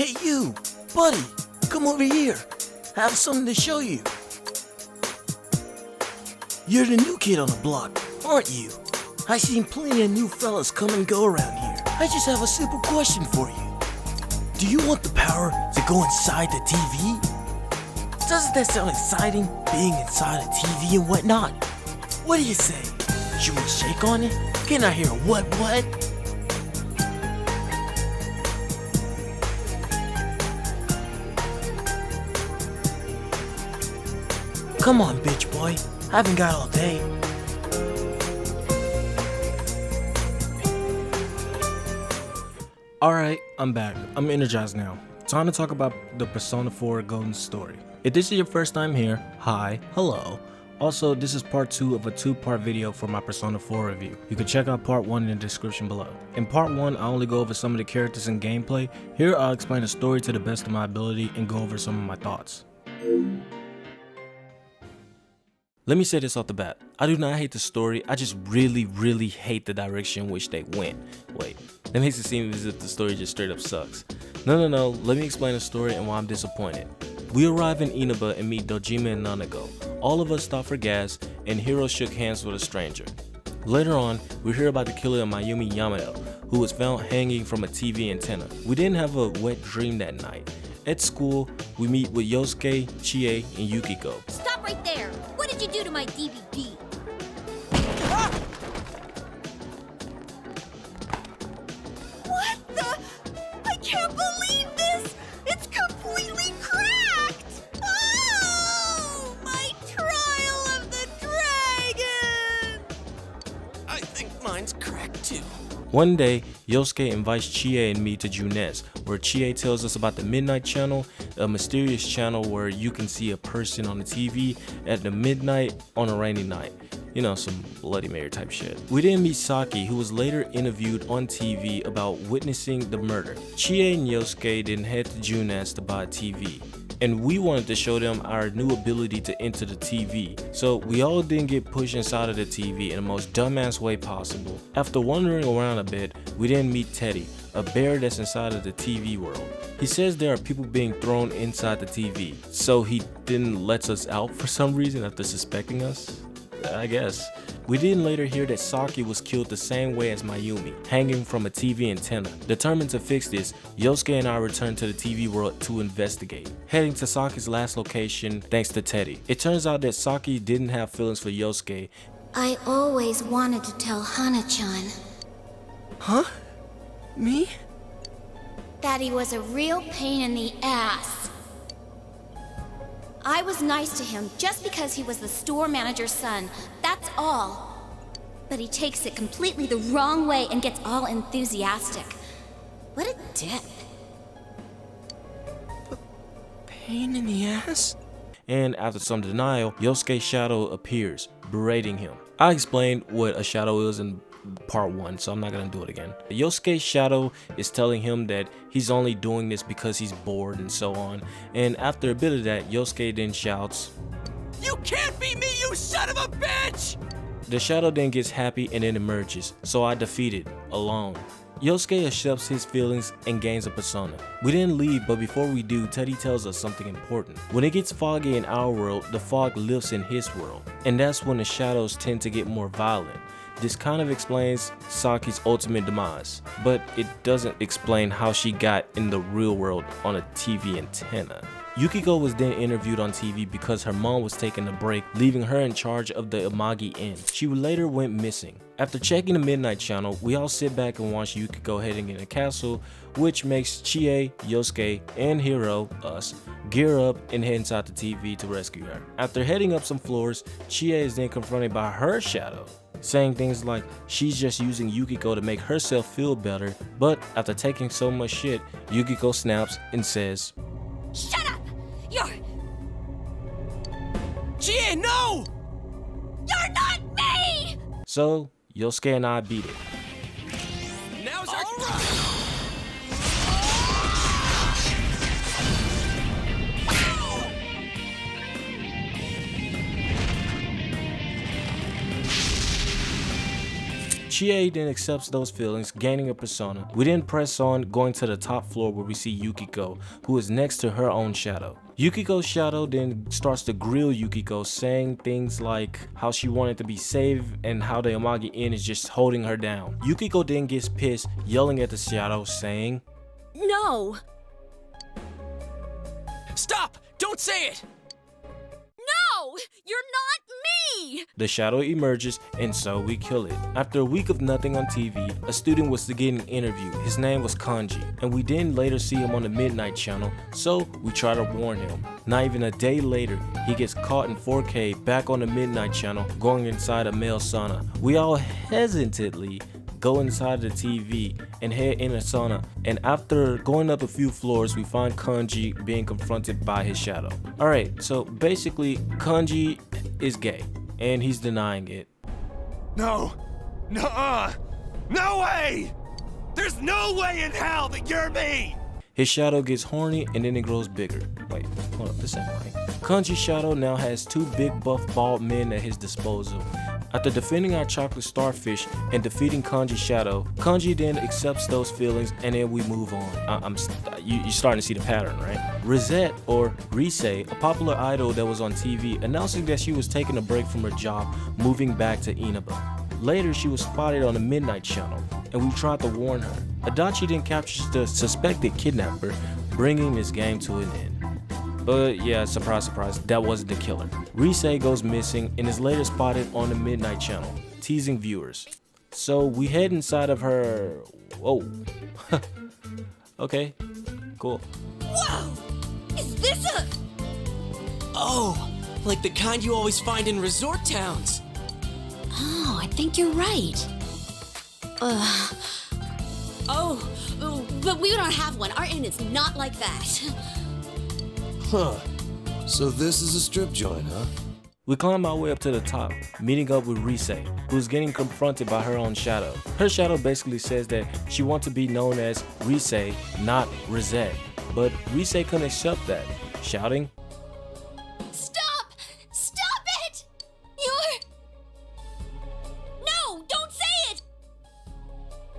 Hey you, buddy, come over here. I have something to show you. You're the new kid on the block, aren't you? I seen plenty of new fellas come and go around here. I just have a simple question for you. Do you want the power to go inside the TV? Doesn't that sound exciting, being inside a TV and whatnot? What do you say? Should we shake on it? Can I hear a what? Come on, bitch boy. I haven't got all day. Alright, I'm back. I'm energized now. Time to talk about the Persona 4 Golden story. If this is your first time here, hi, hello. Also, this is part 2 of a 2-part video for my Persona 4 review. You can check out part 1 in the description below. In part 1, I only go over some of the characters and gameplay. Here, I'll explain the story to the best of my ability and go over some of my thoughts. Let me say this off the bat. I do not hate the story, I just really hate the direction in which they went. Wait, that makes it seem as if the story just straight up sucks. No, let me explain the story and why I'm disappointed. We arrive in Inaba and meet Dojima and Nanako. All of us stop for gas and Hiro shook hands with a stranger. Later on, we hear about the killer of Mayumi Yamada, who was found hanging from a TV antenna. We didn't have a wet dream that night. At school, we meet with Yosuke, Chie, and Yukiko. Stop right there! What did you do to my DVD? What the? I can't believe this! It's completely cracked! Oh! My trial of the dragon! I think mine's cracked too. One day, Yosuke invites Chie and me to Junes, where Chie tells us about the Midnight Channel, a mysterious channel where you can see a person on the TV at the midnight on a rainy night. You know, some Bloody Mary type shit. We then meet Saki, who was later interviewed on TV about witnessing the murder. Chie and Yosuke then head to Junes to buy a TV. And we wanted to show them our new ability to enter the TV. So we all then get pushed inside of the TV in the most dumbass way possible. After wandering around a bit, we then meet Teddy, a bear that's inside of the TV world. He says there are people being thrown inside the TV, so he then lets us out for some reason after suspecting us? I guess. We then later hear that Saki was killed the same way as Mayumi, hanging from a TV antenna. Determined to fix this, Yosuke and I return to the TV world to investigate, heading to Saki's last location thanks to Teddy. It turns out that Saki didn't have feelings for Yosuke. I always wanted to tell Hana-chan Huh? Me? that he was a real pain in the ass. I was nice to him just because he was the store manager's son, that's all. But he takes it completely the wrong way and gets all enthusiastic. What a dick. Pain in the ass? And after some denial, Yosuke's shadow appears, berating him. I explained what a shadow is in part 1, so I'm not gonna do it again. Yosuke's shadow is telling him that he's only doing this because he's bored and so on. And after a bit of that, Yosuke then shouts, You can't be me, you son of a bitch! The shadow then gets happy and then emerges, so I defeat it, alone. Yosuke accepts his feelings and gains a persona. We then leave, but before we do, Teddy tells us something important. When it gets foggy in our world, the fog lifts in his world, and that's when the shadows tend to get more violent. This kind of explains Saki's ultimate demise, but it doesn't explain how she got in the real world on a TV antenna. Yukiko was then interviewed on TV because her mom was taking a break, leaving her in charge of the Imagi Inn. She later went missing. After checking the Midnight Channel, we all sit back and watch Yukiko heading in a castle, which makes Chie, Yosuke, and Hiro, us, gear up and head inside the TV to rescue her. After heading up some floors, Chie is then confronted by her shadow, saying things like she's just using Yukiko to make herself feel better, but after taking so much shit, Yukiko snaps and says, Shut up! You're Chie, no! not me! so Yosuke and I beat it. Now's our Chie then accepts those feelings, gaining a persona. We then press on, going to the top floor where we see Yukiko, who is next to her own shadow. Yukiko's shadow then starts to grill Yukiko, saying things like how she wanted to be saved and how the Amagi Inn is just holding her down. Yukiko then gets pissed, yelling at the shadow, saying, No! Stop! Don't say it! No! You're not me! The shadow emerges, and so we kill it. After a week of nothing on TV, a student was to get an interview. His name was Kanji, and we then later see him on the Midnight Channel, so we try to warn him. Not even a day later, he gets caught in 4K back on the Midnight Channel, going inside a male sauna. We all hesitantly go inside the TV and head in a sauna, and after going up a few floors, we find Kanji being confronted by his shadow. Alright, so basically Kanji is gay and he's denying it. No! Nuh-uh! No way! There's no way in hell that you're me! His shadow gets horny and then it grows bigger. Wait, hold up, this ain't right. Kanji's shadow now has two big buff bald men at his disposal. After defending our chocolate starfish and defeating Kanji's shadow, Kanji then accepts those feelings and then we move on. You're starting to see the pattern, right? Rosette, or Rise, a popular idol that was on TV, announcing that she was taking a break from her job, moving back to Inaba. Later, she was spotted on the Midnight Channel, and we tried to warn her. Adachi then captures the suspected kidnapper, bringing this game to an end. But yeah, surprise, surprise, that wasn't the killer. Rise goes missing and is later spotted on the Midnight Channel, teasing viewers. So we head inside of her... Whoa. Okay, cool. Whoa! Is this a... Oh, like the kind you always find in resort towns. Oh, I think you're right. Oh, but we don't have one. Our inn is not like that. Huh. So this is a strip joint, huh? We climb our way up to the top, meeting up with Rise, who's getting confronted by her own shadow. Her shadow basically says that she wants to be known as Rise, not Rosette. But Rise couldn't accept that, shouting, Stop! Stop it! You're... No, don't say it!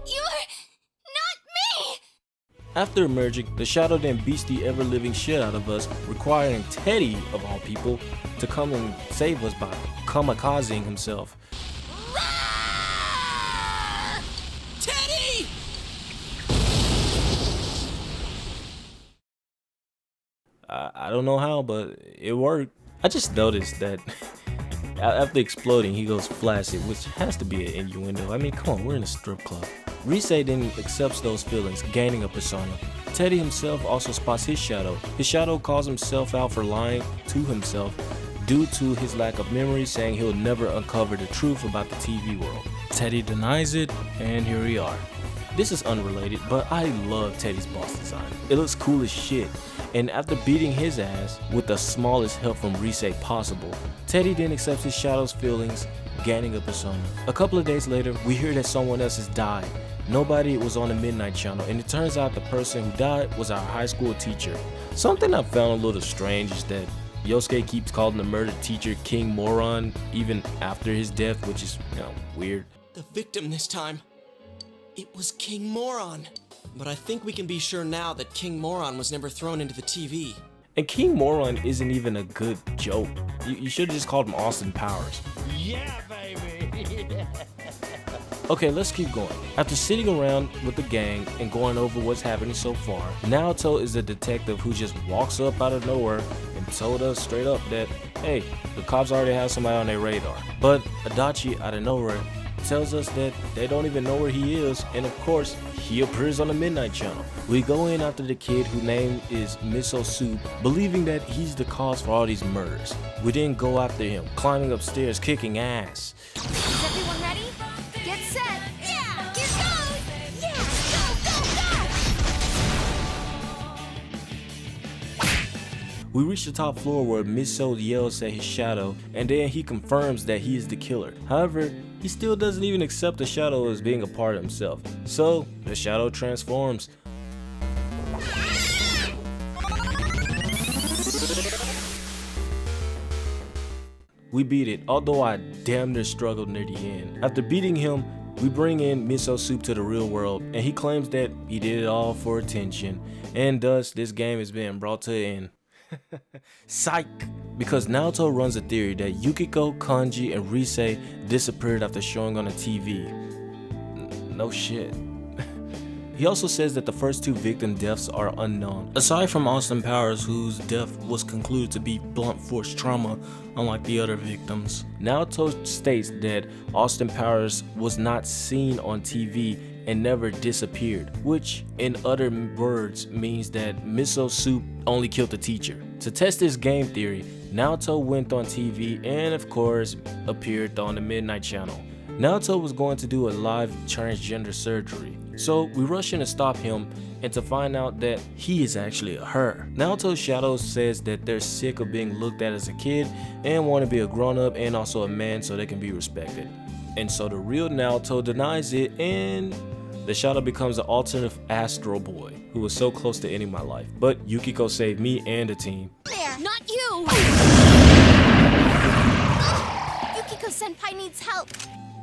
You're not me! After emerging, the shadow then beats the ever-living shit out of us, requiring Teddy, of all people, to come and save us by kamikazing himself. Teddy! I don't know how, but it worked. I just noticed that after exploding, he goes flaccid, which has to be an innuendo. I mean, come on, we're in a strip club. Rise then accepts those feelings, gaining a persona. Teddy himself also spots his shadow. His shadow calls himself out for lying to himself due to his lack of memory, saying he'll never uncover the truth about the TV world. Teddy denies it, and here we are. This is unrelated, but I love Teddy's boss design. It looks cool as shit. And after beating his ass with the smallest help from Rise possible, Teddy then accepts his shadow's feelings, gaining a persona. A couple of days later, we hear that someone else has died. Nobody was on the Midnight Channel, and it turns out the person who died was our high school teacher. Something I found a little strange is that Yosuke keeps calling the murdered teacher King Moron even after his death, which is, weird. The victim this time. It was King Moron. But I think we can be sure now that King Moron was never thrown into the TV. And King Moron isn't even a good joke. You should have just called him Austin Powers. Yeah, baby! Okay, let's keep going. After sitting around with the gang and going over what's happening so far, Naoto is the detective who just walks up out of nowhere and told us straight up that, hey, the cops already have somebody on their radar. But Adachi, out of nowhere, tells us that they don't even know where he is, and of course, he appears on the Midnight Channel. We go in after the kid whose name is Miso Soup, believing that he's the cause for all these murders. We then go after him, climbing upstairs, kicking ass. Is everyone ready? Get set! Yeah! Here goes! Yeah! Go, go, go! We reach the top floor where Miso yells at his shadow, and then he confirms that he is the killer. However, he still doesn't even accept the shadow as being a part of himself. So, the shadow transforms. We beat it, although I damn near struggled near the end. After beating him, we bring in Miso Soup to the real world, and he claims that he did it all for attention, and thus this game is being brought to an end. Psych! Because Naoto runs a theory that Yukiko, Kanji, and Rise disappeared after showing on the TV. No shit. He also says that the first 2 victim deaths are unknown. Aside from Austin Powers, whose death was concluded to be blunt force trauma, unlike the other victims. Naoto states that Austin Powers was not seen on TV and never disappeared, which in other words means that Miso Soup only killed the teacher. To test this game theory, Naoto went on TV and of course appeared on the Midnight Channel. Naoto was going to do a live transgender surgery, so we rush in to stop him and to find out that he is actually a her. Naoto's shadow says that they're sick of being looked at as a kid and want to be a grown-up and also a man so they can be respected. And so the real Naoto denies it, and the shadow becomes an alternative Astro Boy who was so close to ending my life. But Yukiko saved me and the team. There, not you! Yukiko-senpai needs help.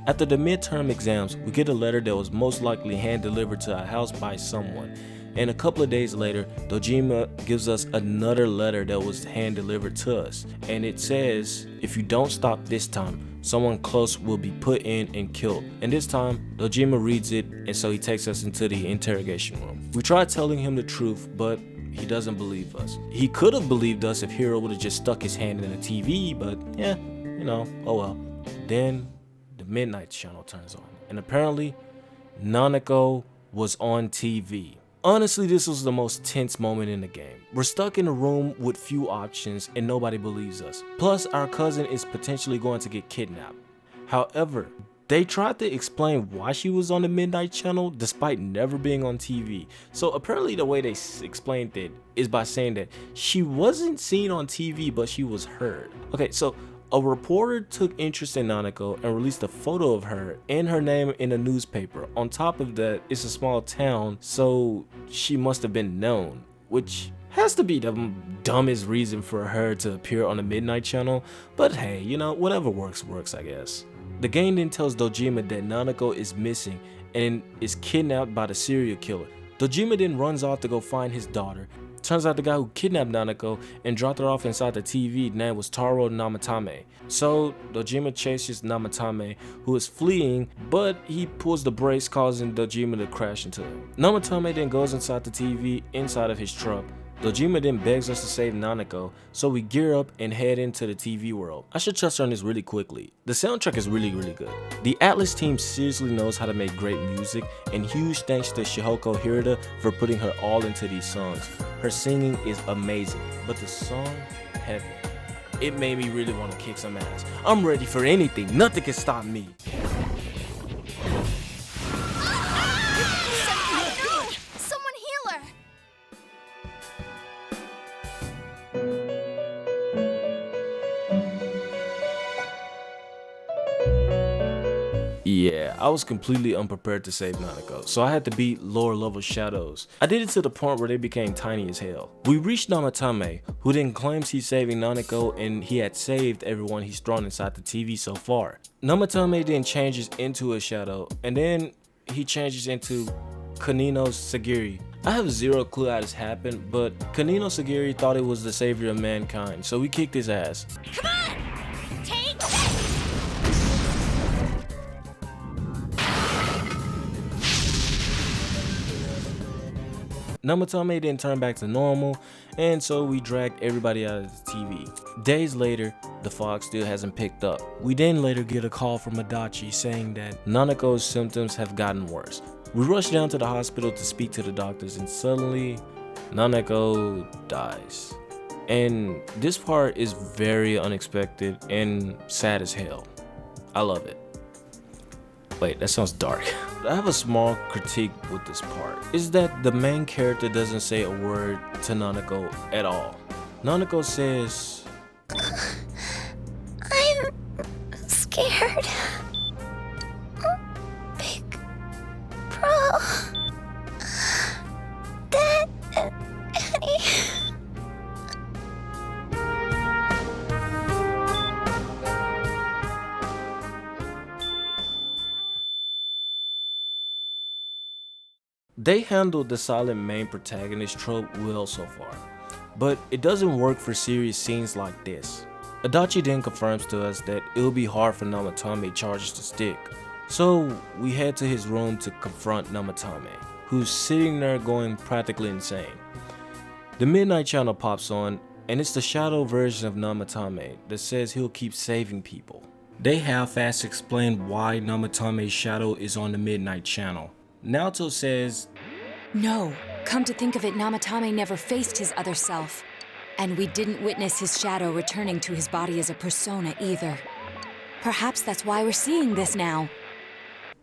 After the midterm exams, we get a letter that was most likely hand-delivered to our house by someone. And a couple of days later, Dojima gives us another letter that was hand-delivered to us. And it says, if you don't stop this time, someone close will be put in and killed. And this time, Dojima reads it, and so he takes us into the interrogation room. We tried telling him the truth, but he doesn't believe us. He could have believed us if Hiro would have just stuck his hand in the TV, but yeah, you know, oh well. Then the Midnight Channel turns on, and apparently Nanako was on TV. Honestly, this was the most tense moment in the game. We're stuck in a room with few options and nobody believes us. Plus, our cousin is potentially going to get kidnapped. However, they tried to explain why she was on the Midnight Channel despite never being on TV. So apparently the way they explained it is by saying that she wasn't seen on TV, but she was heard. Okay, so a reporter took interest in Nanako and released a photo of her and her name in a newspaper. On top of that, it's a small town, so she must have been known, which has to be the dumbest reason for her to appear on the Midnight Channel. But hey, you know, whatever works, I guess. The game then tells Dojima that Nanako is missing and is kidnapped by the serial killer. Dojima then runs off to go find his daughter. Turns out the guy who kidnapped Nanako and dropped her off inside the TV name was Taro Namatame. So Dojima chases Namatame, who is fleeing, but he pulls the brakes, causing Dojima to crash into him. Namatame then goes inside the TV inside of his truck. Dojima then begs us to save Nanako, so we gear up and head into the TV world. I should touch on this really quickly. The soundtrack is really good. The Atlas team seriously knows how to make great music, and huge thanks to Shihoko Hirata for putting her all into these songs. Her singing is amazing, but the song, Heaven, it made me really want to kick some ass. I'm ready for anything, nothing can stop me. Someone heal her! Yeah, I was completely unprepared to save Nanako, so I had to beat lower level shadows. I did it to the point where they became tiny as hell. We reached Namatame, who then claims he's saving Nanako and he had saved everyone he's thrown inside the TV so far. Namatame then changes into a shadow, and then he changes into Kanino Sagiri. I have zero clue how this happened, but Kanino Sagiri thought it was the savior of mankind, so we kicked his ass. Come on! Take this! Namatame then turned back to normal, and so we dragged everybody out of the TV. Days later, the fog still hasn't picked up. We then later get a call from Adachi saying that Nanako's symptoms have gotten worse. We rush down to the hospital to speak to the doctors, and suddenly, Nanako dies. And this part is very unexpected and sad as hell. I love it. Wait, that sounds dark. I have a small critique with this part, is that the main character doesn't say a word to Nanako at all. Nanako says, I'm scared. Big bro. Dad. Annie. They handled the silent main protagonist trope well so far, but it doesn't work for serious scenes like this. Adachi then confirms to us that it'll be hard for Namatame charges to stick, so we head to his room to confront Namatame, who's sitting there going practically insane. The Midnight Channel pops on, and it's the shadow version of Namatame that says he'll keep saving people. They half-ass explain why Namatame's shadow is on the Midnight Channel. Naoto says, No, come to think of it, Namatame never faced his other self. And we didn't witness his shadow returning to his body as a persona either. Perhaps that's why we're seeing this now.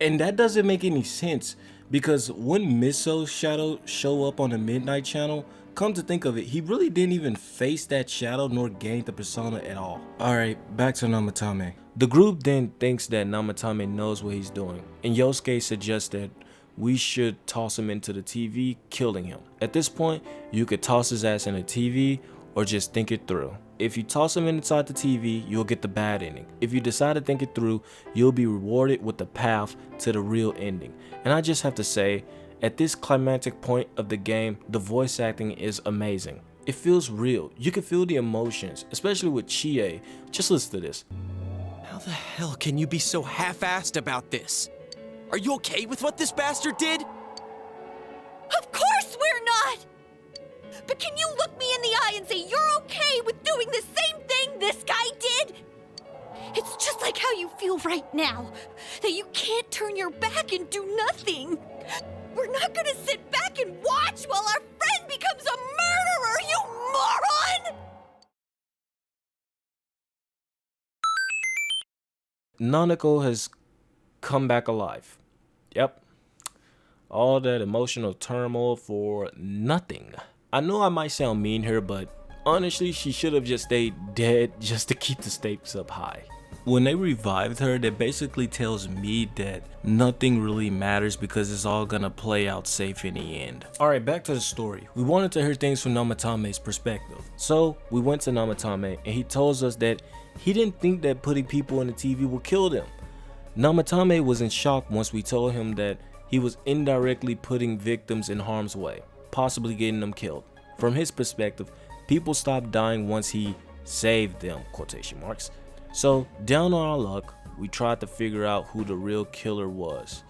and that doesn't make any sense, because when Miso's shadow show up on the Midnight Channel, come to think of it, he really didn't even face that shadow nor gain the persona at all. Alright, back to Namatame. The group then thinks that Namatame knows what he's doing, and Yosuke suggests that we should toss him into the TV, killing him. At this point, you could toss his ass in the TV or just think it through. If you toss him inside the TV, you'll get the bad ending. If you decide to think it through, you'll be rewarded with the path to the real ending. And I just have to say, at this climactic point of the game, the voice acting is amazing. It feels real. You can feel the emotions, especially with Chie. Just listen to this. How the hell can you be so half-assed about this? Are you okay with what this bastard did? Of course we're not! But can you look me in the eye and say you're okay with doing the same thing this guy did? It's just like how you feel right now, that you can't turn your back and do nothing. We're not gonna sit back and watch while our friend becomes a murderer, you moron! Nanako has come back alive. Yep. All that emotional turmoil for nothing. I know I might sound mean here, but honestly, she should have just stayed dead just to keep the stakes up high. When they revived her, that basically tells me that nothing really matters because it's all gonna play out safe in the end. Alright, back to the story. We wanted to hear things from Namatame's perspective. So we went to Namatame and he tells us that he didn't think that putting people in the TV would kill them. Namatame was in shock once we told him that he was indirectly putting victims in harm's way, possibly getting them killed. From his perspective, people stopped dying once he saved them, quotation marks. So, down on our luck, we tried to figure out who the real killer was.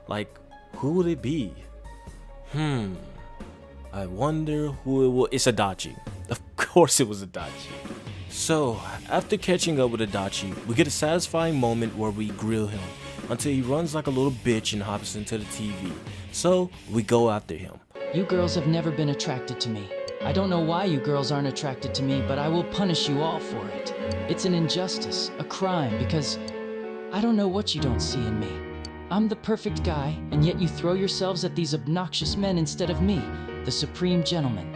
Like, who would it be? I wonder who it was. It's Adachi. Of course it was Adachi. So, after catching up with Adachi, we get a satisfying moment where we grill him until he runs like a little bitch and hops into the TV. So, we go after him. You girls have never been attracted to me. I don't know why you girls aren't attracted to me, but I will punish you all for it. It's an injustice, a crime, because I don't know what you don't see in me. I'm the perfect guy, and yet you throw yourselves at these obnoxious men instead of me, the supreme gentleman.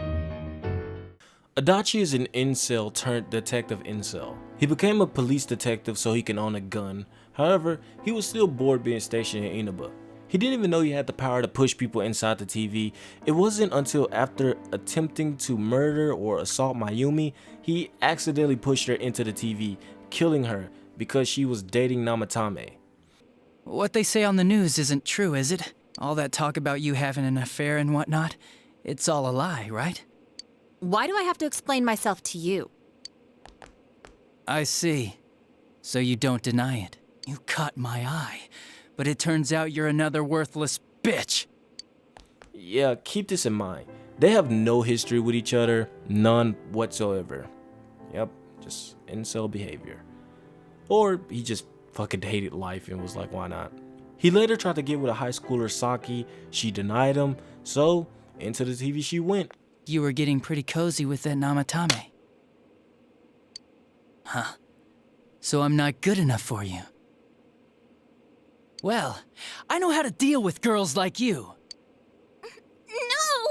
Adachi is an incel turned detective incel. He became a police detective so he can own a gun. However, he was still bored being stationed in Inaba. He didn't even know he had the power to push people inside the TV. It wasn't until after attempting to murder or assault Mayumi, he accidentally pushed her into the TV, killing her because she was dating Namatame. What they say on the news isn't true, is it? All that talk about you having an affair and whatnot, it's all a lie, right? Why do I have to explain myself to you? I see. So you don't deny it. You caught my eye. But it turns out you're another worthless bitch. Yeah, keep this in mind. They have no history with each other, none whatsoever. Yep, just incel behavior. Or he just fucking hated life and was like, why not? He later tried to get with a high schooler, Saki. She denied him, so into the TV she went. You were getting pretty cozy with that Namatame. Huh. So I'm not good enough for you. Well, I know how to deal with girls like you. No!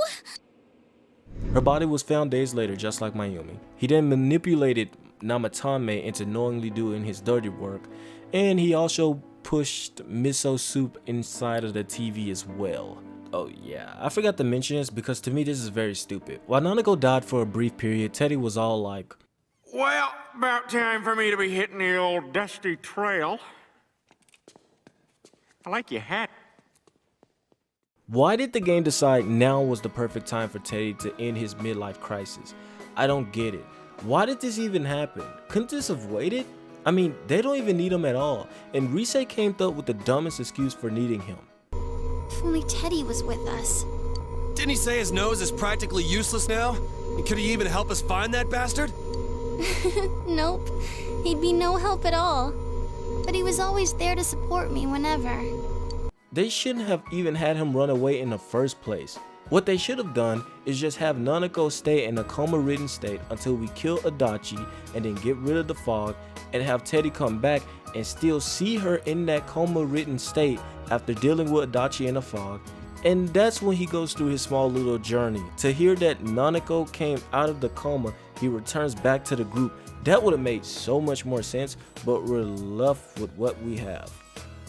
Her body was found days later, just like Mayumi. He then manipulated Namatame into knowingly doing his dirty work, and he also pushed miso soup inside of the TV as well. Oh yeah, I forgot to mention this because to me this is very stupid. While Nanako died for a brief period, Teddy was all like, well, about time for me to be hitting the old dusty trail. I like your hat. Why did the game decide now was the perfect time for Teddy to end his midlife crisis? I don't get it. Why did this even happen? Couldn't this have waited? I mean, they don't even need him at all, and Rise came up with the dumbest excuse for needing him. If only Teddy was with us. Didn't he say his nose is practically useless now? And could he even help us find that bastard? Nope. He'd be no help at all. But he was always there to support me whenever. They shouldn't have even had him run away in the first place. What they should have done is just have Nanako stay in a coma-ridden state until we kill Adachi and then get rid of the fog, and have Teddy come back and still see her in that coma-ridden state after dealing with Adachi in the fog. And that's when he goes through his small little journey. To hear that Nanako came out of the coma, he returns back to the group. That would have made so much more sense, but we're left with what we have.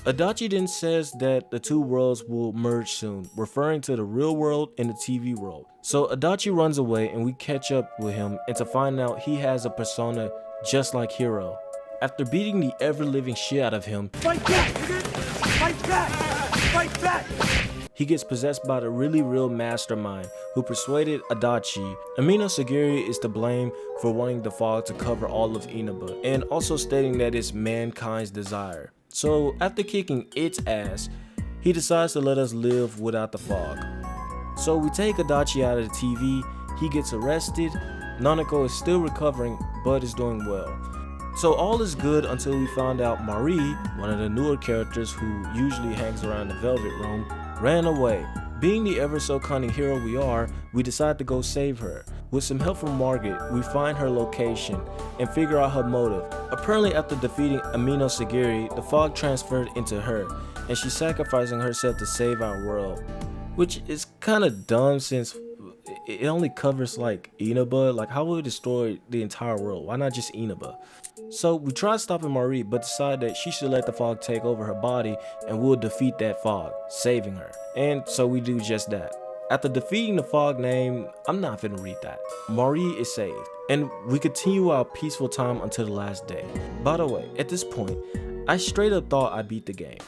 Adachi then says that the two worlds will merge soon, referring to the real world and the TV world. So Adachi runs away and we catch up with him, and to find out he has a persona just like Hiro. After beating the ever-living shit out of him, Fight back! Fight back! Fight back! he gets possessed by the really real mastermind who persuaded Adachi. Amino Sagiri is to blame for wanting the fog to cover all of Inaba, and also stating that it's mankind's desire. So after kicking its ass, he decides to let us live without the fog. So we take Adachi out of the TV, he gets arrested, Nanako is still recovering but is doing well. So all is good until we found out Marie, one of the newer characters who usually hangs around the Velvet Room, ran away. Being the ever so cunning hero we are, we decide to go save her. With some help from Margaret, we find her location and figure out her motive. Apparently after defeating Amino Sagiri, the fog transferred into her, and she's sacrificing herself to save our world. Which is kinda dumb since it only covers like Inaba. Like, how would it destroy the entire world? Why not just Inaba? So we tried stopping Marie, but decide that she should let the fog take over her body and we'll defeat that fog, saving her. And so we do just that. After defeating the fog name, I'm not finna read that. Marie is saved, and we continue our peaceful time until the last day. By the way, at this point, I straight up thought I beat the game.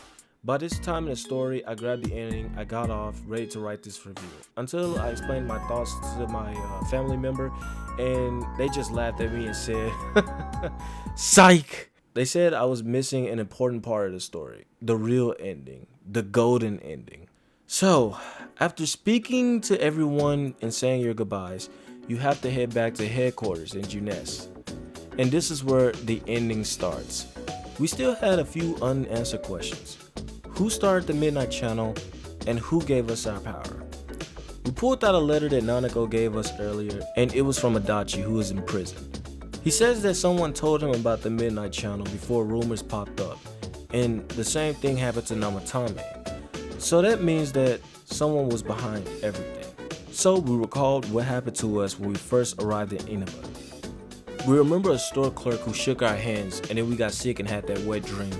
By this time in the story, I grabbed the ending, I got off, ready to write this review. Until I explained my thoughts to my family member, and they just laughed at me and said, psych! They said I was missing an important part of the story, the real ending, the golden ending. So, after speaking to everyone and saying your goodbyes, you have to head back to headquarters in Junes. And this is where the ending starts. We still had a few unanswered questions. Who started the Midnight Channel, and who gave us our power? We pulled out a letter that Nanako gave us earlier, and it was from Adachi, who is in prison. He says that someone told him about the Midnight Channel before rumors popped up, and the same thing happened to Namatame. So that means that someone was behind everything. So we recalled what happened to us when we first arrived in Inaba. We remember a store clerk who shook our hands, and then we got sick and had that wet dream.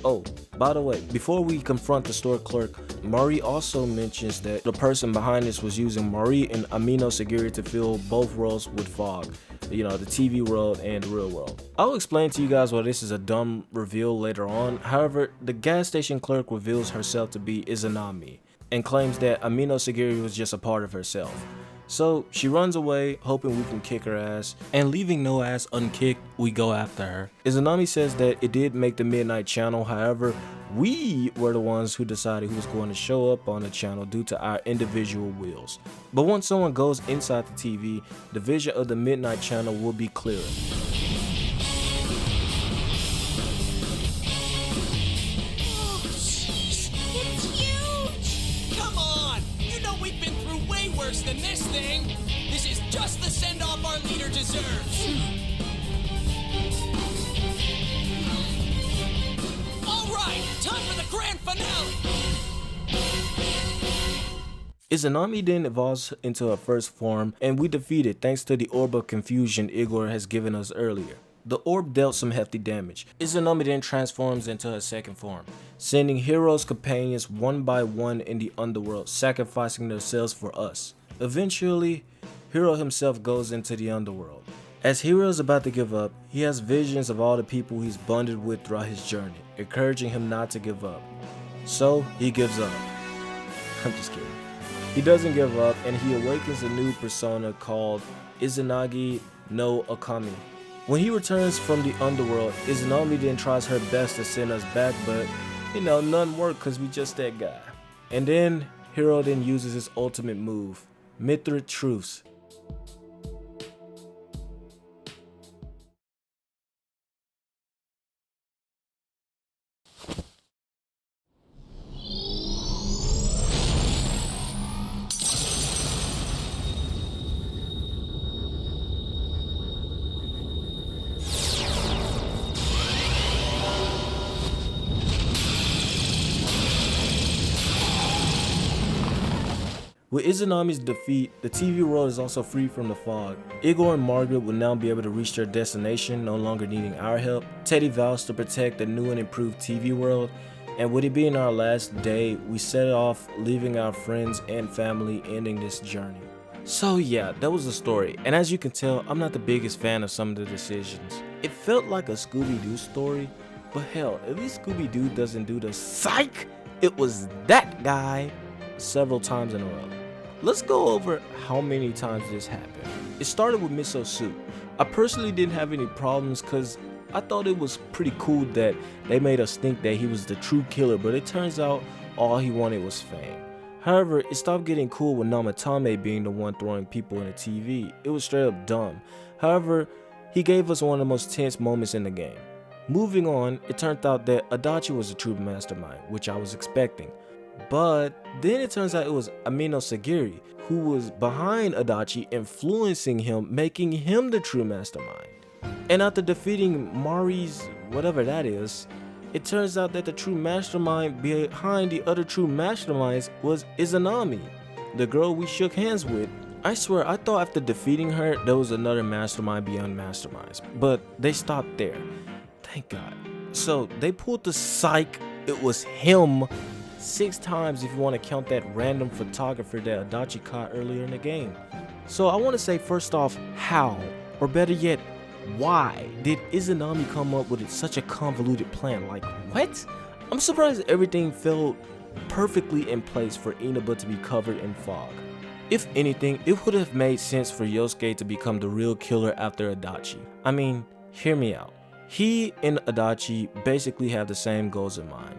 Oh, by the way, before we confront the store clerk, Marie also mentions that the person behind this was using Marie and Amino Sagiri to fill both worlds with fog. You know, the TV world and the real world. I'll explain to you guys why this is a dumb reveal later on. However, the gas station clerk reveals herself to be Izanami and claims that Amino Sagiri was just a part of herself. So she runs away, hoping we can kick her ass, and leaving no ass unkicked, we go after her. Izanami says that it did make the Midnight Channel, however, we were the ones who decided who was going to show up on the channel due to our individual wills. But once someone goes inside the TV, the vision of the Midnight Channel will be clearer. Than this thing. This is just the send-off our leader deserves. All right, time for the grand finale. Izanami then evolves into her first form, and we defeat it thanks to the Orb of Confusion Igor has given us earlier. The orb dealt some hefty damage. Izanami then transforms into her second form, sending Hiro's companions one by one in the underworld, sacrificing themselves for us. Eventually, Hiro himself goes into the underworld. As Hiro is about to give up, he has visions of all the people he's bonded with throughout his journey, encouraging him not to give up. So, he gives up. I'm just kidding. He doesn't give up, and he awakens a new persona called Izanagi no Okami. When he returns from the underworld, Izanami then tries her best to send us back, but none work because we just that guy. And then Hiro then uses his ultimate move, Mithrid Truce. With Izanami's defeat, the TV world is also free from the fog. Igor and Margaret will now be able to reach their destination, no longer needing our help. Teddy vows to protect the new and improved TV world, and with it being our last day, we set off, leaving our friends and family, ending this journey. So yeah, that was the story, and as you can tell, I'm not the biggest fan of some of the decisions. It felt like a Scooby-Doo story, but hell, at least Scooby-Doo doesn't do the psych! It was that guy several times in a row. Let's go over how many times this happened. It started with Miso Suit. I personally didn't have any problems because I thought it was pretty cool that they made us think that he was the true killer, but it turns out all he wanted was fame. However, it stopped getting cool with Namatame being the one throwing people in the TV. It was straight up dumb. However, he gave us one of the most tense moments in the game. Moving on, it turned out that Adachi was the true mastermind, which I was expecting. But then it turns out it was Amino Sagiri who was behind Adachi, influencing him, making him the true mastermind. And after defeating Mari's whatever that is, it turns out that the true mastermind behind the other true masterminds was Izanami, the girl we shook hands with. I swear I thought after defeating her there was another mastermind beyond masterminds, but they stopped there. Thank God. So they pulled the psych, it was him 6 times if you want to count that random photographer that Adachi caught earlier in the game. So I want to say first off, how, or better yet, why did Izanami come up with such a convoluted plan? Like, what? I'm surprised everything fell perfectly in place for Inaba to be covered in fog. If anything, it would have made sense for Yosuke to become the real killer after Adachi. I mean, hear me out. He and Adachi basically have the same goals in mind.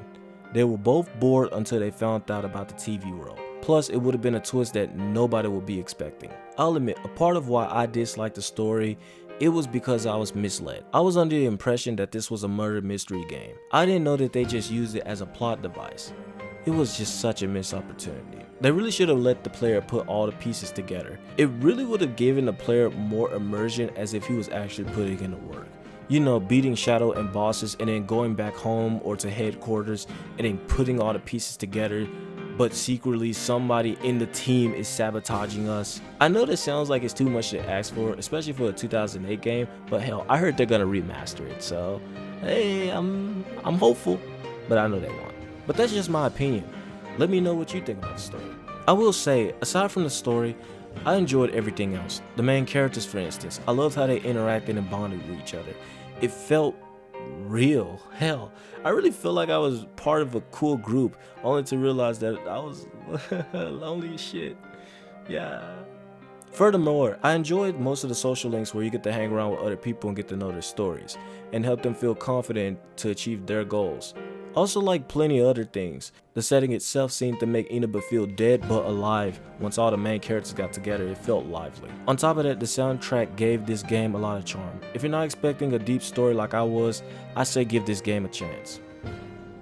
They were both bored until they found out about the TV world. Plus, it would have been a twist that nobody would be expecting. I'll admit, a part of why I disliked the story, it was because I was misled. I was under the impression that this was a murder mystery game. I didn't know that they just used it as a plot device. It was just such a missed opportunity. They really should have let the player put all the pieces together. It really would have given the player more immersion, as if he was actually putting in the work. You know, beating Shadow and bosses and then going back home or to headquarters and then putting all the pieces together, but secretly somebody in the team is sabotaging us. I know this sounds like it's too much to ask for, especially for a 2008 game, but hell, I heard they're gonna remaster it, so hey, I'm hopeful, but I know they won't. But that's just my opinion. Let me know what you think about the story. I will say, aside from the story, I enjoyed everything else. The main characters, for instance, I loved how they interacted and bonded with each other. It felt real. Hell, I really feel like I was part of a cool group, only to realize that I was lonely as shit. Yeah. Furthermore, I enjoyed most of the social links where you get to hang around with other people and get to know their stories, and help them feel confident to achieve their goals. Also, like plenty of other things, the setting itself seemed to make Inaba feel dead but alive. Once all the main characters got together, it felt lively. On top of that, the soundtrack gave this game a lot of charm. If you're not expecting a deep story like I was, I say give this game a chance.